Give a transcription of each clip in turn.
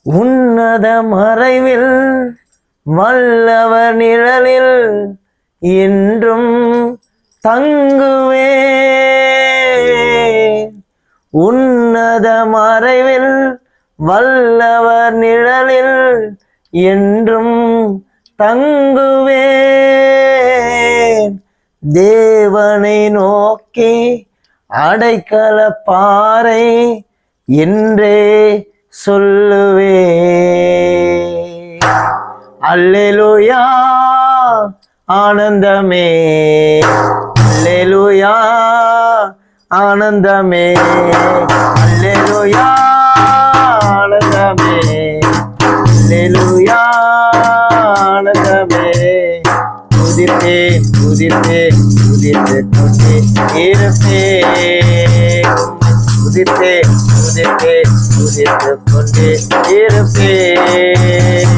உன்னத மறைவில் வல்லவர் நிழலில் என்றும் தங்குவே. உன்னத மறைவில் வல்லவர் நிழலில் என்றும் தங்குவே. தேவனை நோக்கி அடைக்கல பாறை என்றே சொல்லுவே. அல்லேலூயா ஆனந்தமே, அல்லேலூயா ஆனந்தமே, அல்லேலூயா ஆனந்தமே, அல்லேலூயா ஆனந்தமே. துதிப்பேன் துதிப்பேன் துதித்து கொண்டே இருப்பேன். துதிப்பேன் துதிப்பேன் துதித்து கொண்டே இருப்பேன்.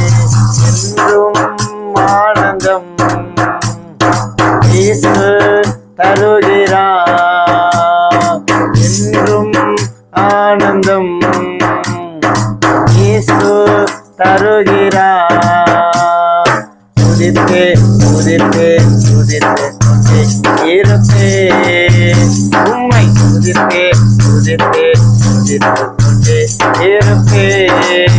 என்றும் ஆனந்தம் இயேசு தருகிறார். என்றும் ஆனந்தம் இயேசு தருகிறார். துதிப்பேன் துதிப்பேன் துதித்து கொண்டே இருப்பேன். உம்மை துதிப்பேன் துதிப்பேன் துதித்து கொண்டே இருப்பேன்.